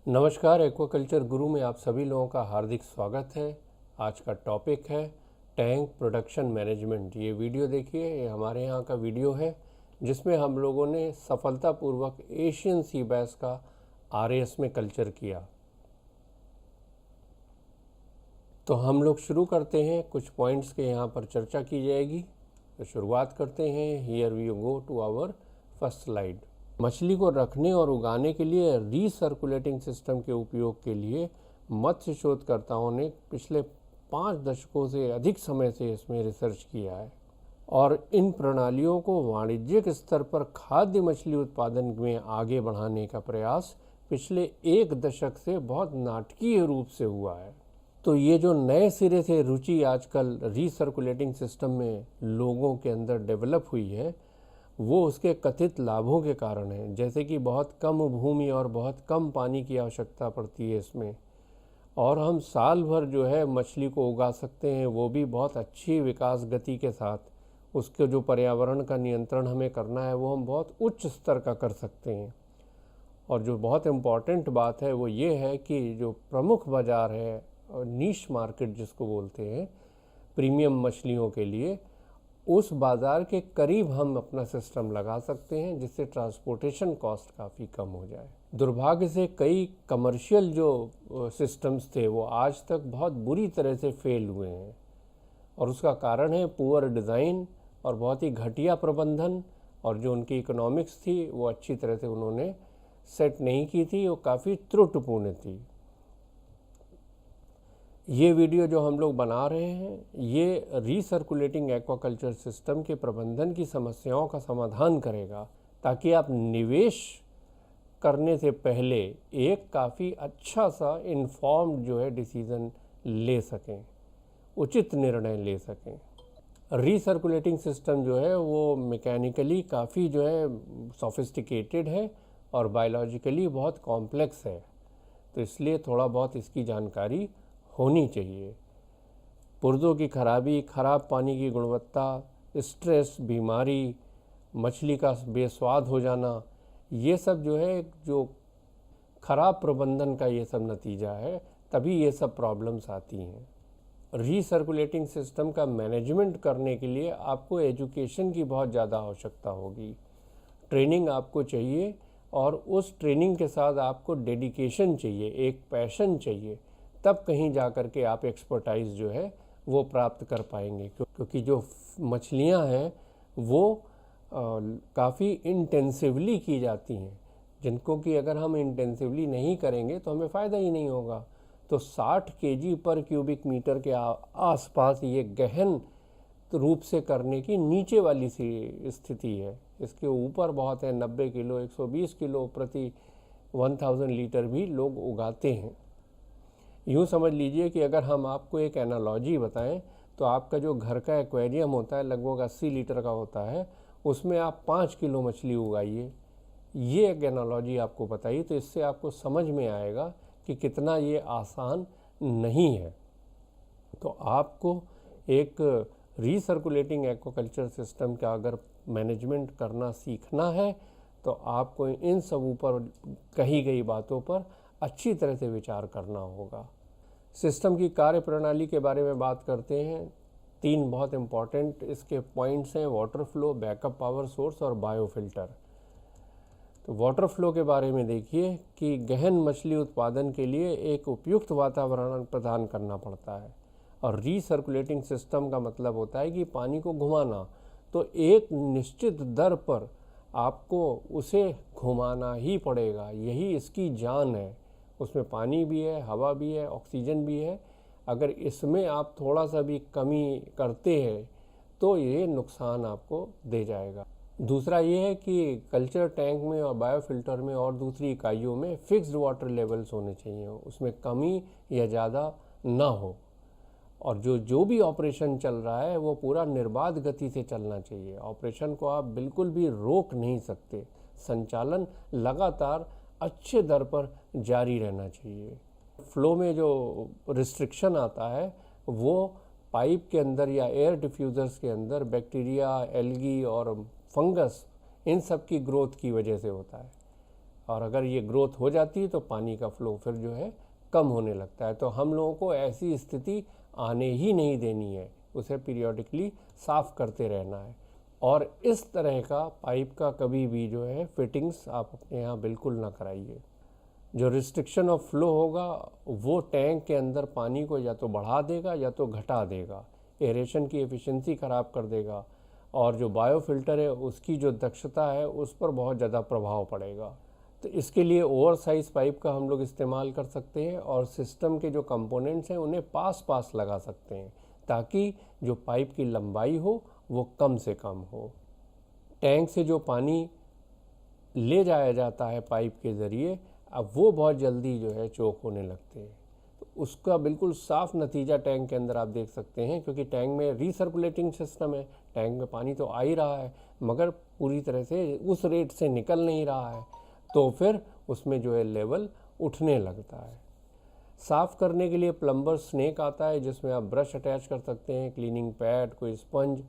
नमस्कार, एक्वाकल्चर गुरु में आप सभी लोगों का हार्दिक स्वागत है। आज का टॉपिक है टैंक प्रोडक्शन मैनेजमेंट। ये वीडियो देखिए, ये हमारे यहाँ का वीडियो है जिसमें हम लोगों ने सफलतापूर्वक एशियन सी बैस का आरएएस में कल्चर किया। तो हम लोग शुरू करते हैं, कुछ पॉइंट्स के यहाँ पर चर्चा की जाएगी। तो शुरुआत करते हैं। Here we go to our first slide. मछली को रखने और उगाने के लिए रीसर्कुलेटिंग सिस्टम के उपयोग के लिए मत्स्य शोधकर्ताओं ने पिछले 5 दशकों से अधिक समय से इसमें रिसर्च किया है और इन प्रणालियों को वाणिज्यिक स्तर पर खाद्य मछली उत्पादन में आगे बढ़ाने का प्रयास पिछले 1 दशक से बहुत नाटकीय रूप से हुआ है। तो ये जो नए सिरे से रुचि आजकल रीसर्कुलेटिंग सिस्टम में लोगों के अंदर डेवलप हुई है, वो उसके कथित लाभों के कारण है। जैसे कि बहुत कम भूमि और बहुत कम पानी की आवश्यकता पड़ती है इसमें, और हम साल भर जो है मछली को उगा सकते हैं, वो भी बहुत अच्छी विकास गति के साथ। उसके जो पर्यावरण का नियंत्रण हमें करना है वो हम बहुत उच्च स्तर का कर सकते हैं। और जो बहुत इम्पॉर्टेंट बात है वो ये है कि जो प्रमुख बाज़ार है, नीश मार्केट जिसको बोलते हैं, प्रीमियम मछलियों के लिए, उस बाज़ार के करीब हम अपना सिस्टम लगा सकते हैं, जिससे ट्रांसपोर्टेशन कॉस्ट काफ़ी कम हो जाए। दुर्भाग्य से कई कमर्शियल जो सिस्टम्स थे वो आज तक बहुत बुरी तरह से फेल हुए हैं, और उसका कारण है पुअर डिज़ाइन और बहुत ही घटिया प्रबंधन, और जो उनकी इकोनॉमिक्स थी वो अच्छी तरह से उन्होंने सेट नहीं की थी, वो काफ़ी त्रुटिपूर्ण थी। ये वीडियो जो हम लोग बना रहे हैं ये रीसर्कुलेटिंग एक्वाकल्चर सिस्टम के प्रबंधन की समस्याओं का समाधान करेगा, ताकि आप निवेश करने से पहले एक काफ़ी अच्छा सा इन्फॉर्म्ड जो है डिसीज़न ले सकें, उचित निर्णय ले सकें। रीसर्कुलेटिंग सिस्टम जो है वो मैकेनिकली काफ़ी जो है सोफिस्टिकेटेड है और बायोलॉजिकली बहुत कॉम्प्लेक्स है, तो इसलिए थोड़ा बहुत इसकी जानकारी होनी चाहिए। पुर्जों की खराबी, खराब पानी की गुणवत्ता, स्ट्रेस, बीमारी, मछली का बेस्वाद हो जाना, ये सब जो है जो खराब प्रबंधन का ये सब नतीजा है, तभी ये सब प्रॉब्लम्स आती हैं। रीसर्कुलेटिंग सिस्टम का मैनेजमेंट करने के लिए आपको एजुकेशन की बहुत ज़्यादा आवश्यकता होगी, ट्रेनिंग आपको चाहिए, और उस ट्रेनिंग के साथ आपको डेडिकेशन चाहिए, एक पैशन चाहिए, तब कहीं जा कर के आप एक्सपर्टाइज जो है वो प्राप्त कर पाएंगे। क्योंकि जो मछलियां हैं वो काफ़ी इंटेंसिवली की जाती हैं, जिनको कि अगर हम इंटेंसिवली नहीं करेंगे तो हमें फ़ायदा ही नहीं होगा। तो 60 केजी पर क्यूबिक मीटर के आसपास ये गहन रूप से करने की नीचे वाली सी स्थिति है। इसके ऊपर बहुत है, 90 किलो 120 किलो प्रति 1000 लीटर भी लोग उगाते हैं। यूँ समझ लीजिए कि अगर हम आपको एक एनालॉजी बताएं, तो आपका जो घर का एक्वेरियम होता है लगभग 80 लीटर का होता है, उसमें आप 5 किलो मछली उगाइए। ये एक एनालॉजी आपको बताइए, तो इससे आपको समझ में आएगा कि कितना ये आसान नहीं है। तो आपको एक रीसर्कुलेटिंग एक्वाकल्चर सिस्टम का अगर मैनेजमेंट करना सीखना है, तो आपको इन सब ऊपर कही गई बातों पर अच्छी तरह से विचार करना होगा। सिस्टम की कार्य प्रणाली के बारे में बात करते हैं। 3 बहुत इम्पॉर्टेंट इसके पॉइंट्स हैं: water flow, backup power source और बायोफिल्टर। तो वाटर फ्लो के बारे में देखिए कि गहन मछली उत्पादन के लिए एक उपयुक्त वातावरण प्रदान करना पड़ता है, और रीसर्कुलेटिंग सिस्टम का मतलब होता है कि पानी को घुमाना। तो एक निश्चित दर पर आपको उसे घुमाना ही पड़ेगा, यही इसकी जान है। उसमें पानी भी है, हवा भी है, ऑक्सीजन भी है। अगर इसमें आप थोड़ा सा भी कमी करते हैं तो ये नुकसान आपको दे जाएगा। दूसरा ये है कि कल्चर टैंक में और बायोफिल्टर में और दूसरी इकाइयों में फिक्स्ड वाटर लेवल्स होने चाहिए, उसमें कमी या ज़्यादा ना हो, और जो भी ऑपरेशन चल रहा है वो पूरा निर्बाध गति से चलना चाहिए। ऑपरेशन को आप बिल्कुल भी रोक नहीं सकते, संचालन लगातार अच्छे दर पर जारी रहना चाहिए। फ्लो में जो रिस्ट्रिक्शन आता है वो पाइप के अंदर या एयर डिफ्यूज़र्स के अंदर बैक्टीरिया, एल्गी और फंगस, इन सब की ग्रोथ की वजह से होता है। और अगर ये ग्रोथ हो जाती है तो पानी का फ्लो फिर जो है कम होने लगता है। तो हम लोगों को ऐसी स्थिति आने ही नहीं देनी है, उसे पीरियोडिकली साफ़ करते रहना है। और इस तरह का पाइप का कभी भी जो है फिटिंग्स आप अपने यहाँ बिल्कुल ना कराइए। जो रिस्ट्रिक्शन ऑफ फ्लो होगा वो टैंक के अंदर पानी को या तो बढ़ा देगा या तो घटा देगा, एरेशन की एफिशिएंसी ख़राब कर देगा, और जो बायोफिल्टर है उसकी जो दक्षता है उस पर बहुत ज़्यादा प्रभाव पड़ेगा। तो इसके लिए ओवर साइज़ पाइप का हम लोग इस्तेमाल कर सकते हैं, और सिस्टम के जो कंपोनेंट्स हैं उन्हें पास पास लगा सकते हैं ताकि जो पाइप की लंबाई हो वो कम से कम हो। टैंक से जो पानी ले जाया जाता है पाइप के ज़रिए, अब वो बहुत जल्दी जो है चोक होने लगते हैं। तो उसका बिल्कुल साफ नतीजा टैंक के अंदर आप देख सकते हैं, क्योंकि टैंक में रीसर्कुलेटिंग सिस्टम है, टैंक में पानी तो आ ही रहा है मगर पूरी तरह से उस रेट से निकल नहीं रहा है, तो फिर उसमें जो है लेवल उठने लगता है। साफ़ करने के लिए प्लम्बर स्नेक आता है जिसमें आप ब्रश अटैच कर सकते हैं, क्लीनिंग पैड, कोई स्पंज,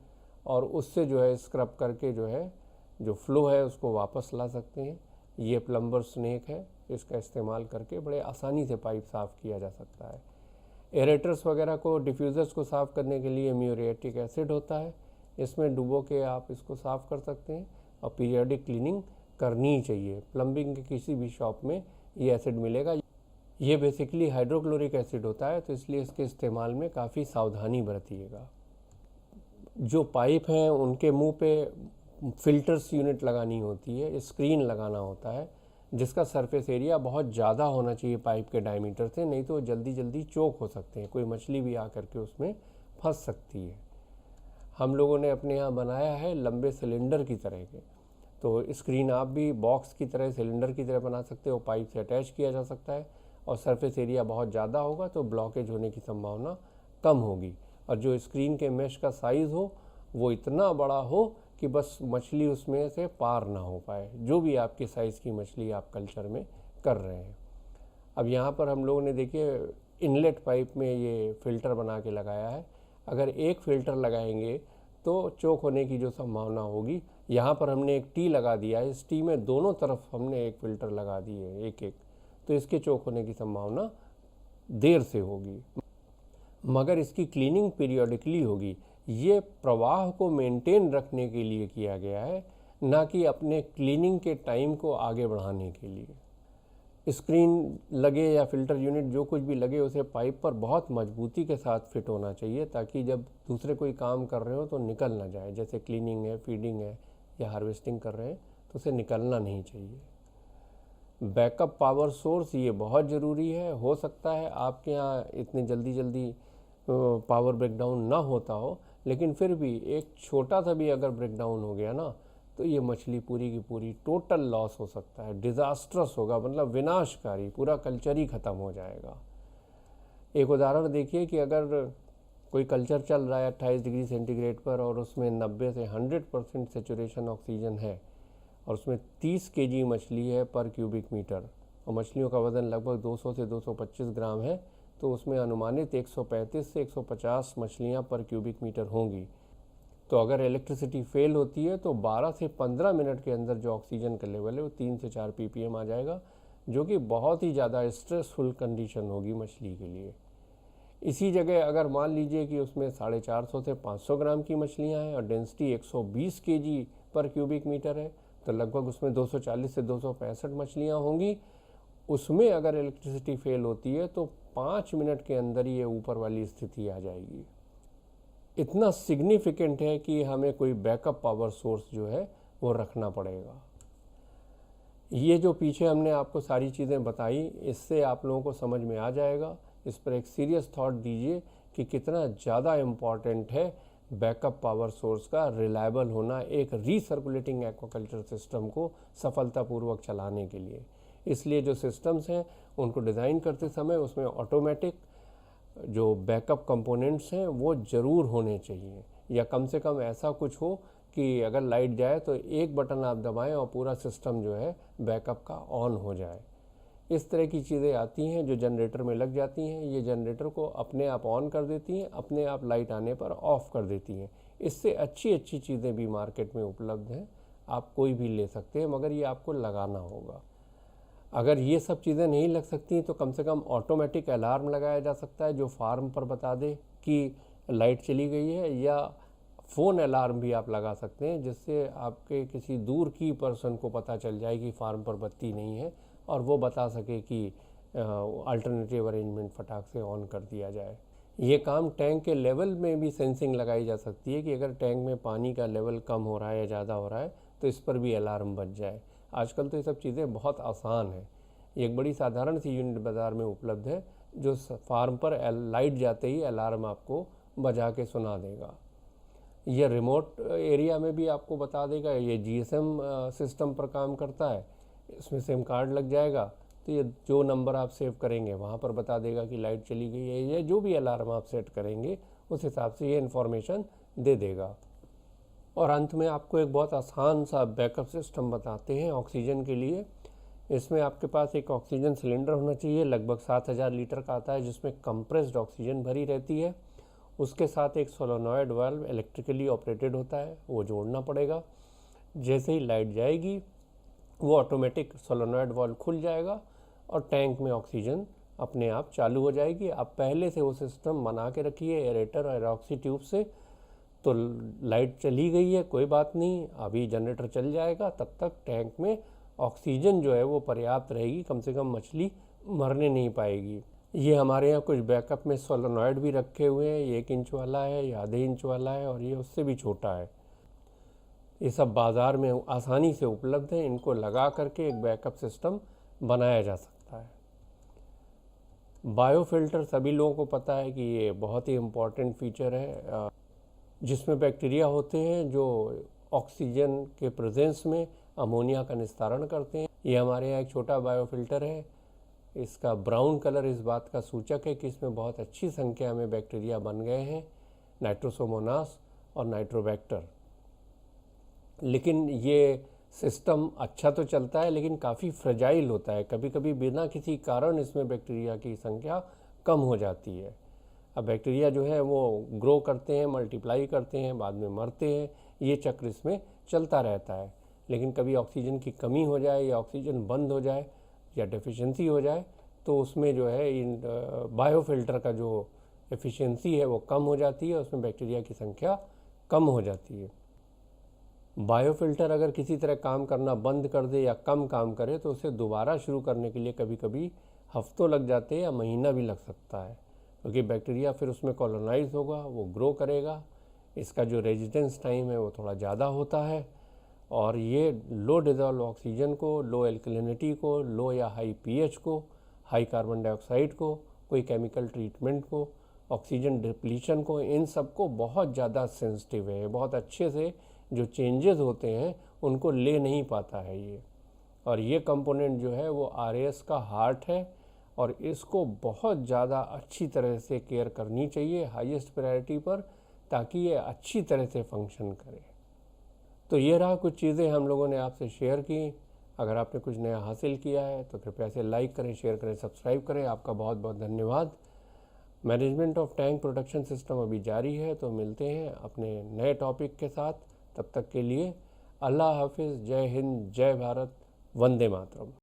और उससे जो है स्क्रब करके जो है जो फ्लो है उसको वापस ला सकते हैं। ये प्लम्बर स्नेक है, इसका इस्तेमाल करके बड़े आसानी से पाइप साफ़ किया जा सकता है। एरेटर्स वगैरह को, डिफ्यूज़र्स को साफ़ करने के लिए म्यूरेटिक एसिड होता है, इसमें डुबो के आप इसको साफ़ कर सकते हैं, और पीरियोडिक क्लीनिंग करनी ही चाहिए। प्लम्बिंग के किसी भी शॉप में ये एसिड मिलेगा। ये बेसिकली हाइड्रोक्लोरिक एसिड होता है, तो इसलिए इसके इस्तेमाल में काफ़ी सावधानी बरतिएगा। जो पाइप हैं उनके मुंह पे फिल्टर्स यूनिट लगानी होती है, स्क्रीन लगाना होता है, जिसका सरफेस एरिया बहुत ज़्यादा होना चाहिए पाइप के डायमीटर से, नहीं तो जल्दी जल्दी चोक हो सकते हैं, कोई मछली भी आकर के उसमें फंस सकती है। हम लोगों ने अपने यहाँ बनाया है लंबे सिलेंडर की तरह के, तो स्क्रीन आप भी बॉक्स की तरह, सिलेंडर की तरह बना सकते हो, पाइप से अटैच किया जा सकता है, और सरफेस एरिया बहुत ज़्यादा होगा तो ब्लॉकेज होने की संभावना कम होगी। और जो स्क्रीन के मेश का साइज़ हो वो इतना बड़ा हो कि बस मछली उसमें से पार ना हो पाए, जो भी आपके साइज़ की मछली आप कल्चर में कर रहे हैं। अब यहाँ पर हम लोगों ने देखिए इनलेट पाइप में ये फ़िल्टर बना के लगाया है। अगर एक फ़िल्टर लगाएंगे तो चोक होने की जो संभावना होगी, यहाँ पर हमने एक टी लगा दिया है, इस टी में दोनों तरफ हमने एक फ़िल्टर लगा दिए है एक एक, तो इसके चोक होने की संभावना देर से होगी, मगर इसकी क्लीनिंग पीरियोडिकली होगी। ये प्रवाह को मेंटेन रखने के लिए किया गया है, ना कि अपने क्लीनिंग के टाइम को आगे बढ़ाने के लिए। स्क्रीन लगे या फिल्टर यूनिट जो कुछ भी लगे उसे पाइप पर बहुत मजबूती के साथ फिट होना चाहिए, ताकि जब दूसरे कोई काम कर रहे हो तो निकल ना जाए। जैसे क्लीनिंग है, फीडिंग है या हार्वेस्टिंग कर रहे हैं तो उसे निकलना नहीं चाहिए। बैकअप पावर सोर्स ये बहुत ज़रूरी है। हो सकता है आपके यहाँ इतने जल्दी पावर ब्रेकडाउन ना होता हो, लेकिन फिर भी एक छोटा सा भी अगर ब्रेकडाउन हो गया ना तो ये मछली पूरी की पूरी टोटल लॉस हो सकता है, डिज़ास्ट्रस होगा, मतलब विनाशकारी, पूरा कल्चर ही ख़त्म हो जाएगा। एक उदाहरण देखिए कि अगर कोई कल्चर चल रहा है 28 डिग्री सेंटीग्रेड पर और उसमें 90 से 100% सेचुरेशन ऑक्सीजन है, और उसमें 30 केजी मछली है पर क्यूबिक मीटर, और मछलियों का वज़न लगभग 200 से 225 ग्राम है, तो उसमें अनुमानित 135 से 150 मछलियाँ पर क्यूबिक मीटर होंगी। तो अगर इलेक्ट्रिसिटी फेल होती है तो 12 से 15 मिनट के अंदर जो ऑक्सीजन का लेवल है वो 3 से 4 ppm आ जाएगा, जो कि बहुत ही ज़्यादा स्ट्रेसफुल कंडीशन होगी मछली के लिए। इसी जगह अगर मान लीजिए कि उसमें 450 से 500 ग्राम की मछलियाँ हैं और डेंसिटी 120 kg पर क्यूबिक मीटर है, तो लगभग उसमें 240 से 265 मछलियाँ होंगी। उसमें अगर इलेक्ट्रिसिटी फेल होती है तो 5 मिनट के अंदर ये ऊपर वाली स्थिति आ जाएगी। इतना सिग्निफिकेंट है कि हमें कोई बैकअप पावर सोर्स जो है वो रखना पड़ेगा। ये जो पीछे हमने आपको सारी चीज़ें बताई, इससे आप लोगों को समझ में आ जाएगा। इस पर एक सीरियस थॉट दीजिए कि कितना ज़्यादा इम्पॉर्टेंट है बैकअप पावर सोर्स का रिलायबल होना एक रीसर्कुलेटिंग एक्वाकल्चर सिस्टम को सफलतापूर्वक चलाने के लिए। इसलिए जो सिस्टम्स हैं उनको डिज़ाइन करते समय उसमें ऑटोमेटिक जो बैकअप कंपोनेंट्स हैं वो ज़रूर होने चाहिए, या कम से कम ऐसा कुछ हो कि अगर लाइट जाए तो एक बटन आप दबाएं और पूरा सिस्टम जो है बैकअप का ऑन हो जाए। इस तरह की चीज़ें आती हैं जो जनरेटर में लग जाती हैं, ये जनरेटर को अपने आप ऑन कर देती हैं, अपने आप लाइट आने पर ऑफ़ कर देती हैं। इससे अच्छी अच्छी चीज़ें भी मार्केट में उपलब्ध हैं, आप कोई भी ले सकते हैं, मगर ये आपको लगाना होगा। अगर ये सब चीज़ें नहीं लग सकती तो कम से कम ऑटोमेटिक अलार्म लगाया जा सकता है जो फार्म पर बता दे कि लाइट चली गई है, या फ़ोन अलार्म भी आप लगा सकते हैं जिससे आपके किसी दूर की पर्सन को पता चल जाए कि फार्म पर बत्ती नहीं है और वो बता सके कि अल्टरनेटिव अरेंजमेंट फटाक से ऑन कर दिया जाए। ये काम टैंक के लेवल में भी सेंसिंग लगाई जा सकती है कि अगर टैंक में पानी का लेवल कम हो रहा है या ज़्यादा हो रहा है तो इस पर भी अलार्म बज जाए। आजकल तो ये सब चीज़ें बहुत आसान है। एक बड़ी साधारण सी यूनिट बाज़ार में उपलब्ध है जो फार्म पर लाइट जाते ही अलार्म आपको बजा के सुना देगा। यह रिमोट एरिया में भी आपको बता देगा। ये जीएसएम सिस्टम पर काम करता है, इसमें सिम कार्ड लग जाएगा तो ये जो नंबर आप सेव करेंगे वहाँ पर बता देगा कि लाइट चली गई है, या जो भी अलार्म आप सेट करेंगे उस हिसाब से ये इन्फॉर्मेशन दे देगा। और अंत में आपको एक बहुत आसान सा बैकअप सिस्टम बताते हैं ऑक्सीजन के लिए। इसमें आपके पास एक ऑक्सीजन सिलेंडर होना चाहिए, लगभग 7000 लीटर का आता है, जिसमें कंप्रेस्ड ऑक्सीजन भरी रहती है। उसके साथ एक सोलोनॉइड वाल्व इलेक्ट्रिकली ऑपरेटेड होता है, वो जोड़ना पड़ेगा। जैसे ही लाइट जाएगी वो ऑटोमेटिक सोलोनॉइड वाल्व खुल जाएगा और टैंक में ऑक्सीजन अपने आप चालू हो जाएगी। आप पहले से वो सिस्टम बना के रखिए एरेटर और एरॉक्सी ट्यूब से। तो लाइट चली गई है कोई बात नहीं, अभी जनरेटर चल जाएगा, तब तक टैंक में ऑक्सीजन जो है वो पर्याप्त रहेगी, कम से कम मछली मरने नहीं पाएगी। ये हमारे यहाँ कुछ बैकअप में सोलोनॉइड भी रखे हुए हैं, ये 1 इंच वाला है, या आधे इंच वाला है, और ये उससे भी छोटा है। ये सब बाज़ार में आसानी से उपलब्ध है। इनको लगा करके एक बैकअप सिस्टम बनाया जा सकता है। बायोफिल्टर सभी लोगों को पता है कि ये बहुत ही इम्पॉर्टेंट फीचर है, जिसमें बैक्टीरिया होते हैं जो ऑक्सीजन के प्रेजेंस में अमोनिया का निस्तारण करते हैं। ये हमारे यहाँ एक छोटा बायोफिल्टर है। इसका ब्राउन कलर इस बात का सूचक है कि इसमें बहुत अच्छी संख्या में बैक्टीरिया बन गए हैं, नाइट्रोसोमोनास और नाइट्रोबैक्टर। लेकिन ये सिस्टम अच्छा तो चलता है लेकिन काफ़ी फ्रेजाइल होता है। कभी कभी बिना किसी कारण इसमें बैक्टीरिया की संख्या कम हो जाती है। अब बैक्टीरिया जो है वो ग्रो करते हैं, मल्टीप्लाई करते हैं, बाद में मरते हैं, ये चक्र इसमें चलता रहता है। लेकिन कभी ऑक्सीजन की कमी हो जाए या ऑक्सीजन बंद हो जाए या डेफिशिएंसी हो जाए तो उसमें जो है इन बायोफिल्टर का जो एफिशिएंसी है वो कम हो जाती है, उसमें बैक्टीरिया की संख्या कम हो जाती है। बायोफिल्टर अगर किसी तरह काम करना बंद कर दे या कम काम करे तो उसे दोबारा शुरू करने के लिए कभी कभी हफ्तों लग जाते हैं या महीना भी लग सकता है, क्योंकि बैक्टीरिया फिर उसमें कॉलोनाइज होगा, वो ग्रो करेगा। इसका जो रेजिस्टेंस टाइम है वो थोड़ा ज़्यादा होता है, और ये लो डिजॉल्व ऑक्सीजन को, लो एल्कलिनिटी को, लो या हाई पीएच को, हाई कार्बन डाइऑक्साइड को, कोई केमिकल ट्रीटमेंट को, ऑक्सीजन डिप्लीशन को, इन सब को बहुत ज़्यादा सेंसिटिव है। बहुत अच्छे से जो चेंजेस होते हैं उनको ले नहीं पाता है ये। और ये कंपोनेंट जो है वो आरएएस का हार्ट है, और इसको बहुत ज़्यादा अच्छी तरह से केयर करनी चाहिए हाईएस्ट प्रायोरिटी पर, ताकि ये अच्छी तरह से फंक्शन करे। तो ये रहा कुछ चीज़ें हम लोगों ने आपसे शेयर की। अगर आपने कुछ नया हासिल किया है तो कृपया से लाइक करें, शेयर करें, सब्सक्राइब करें। आपका बहुत बहुत धन्यवाद। Management of tank protection system अभी जारी है, तो मिलते हैं अपने नए टॉपिक के साथ। तब तक के लिए अल्लाह हाफिज़, जय हिंद, जय भारत, वंदे मातरम।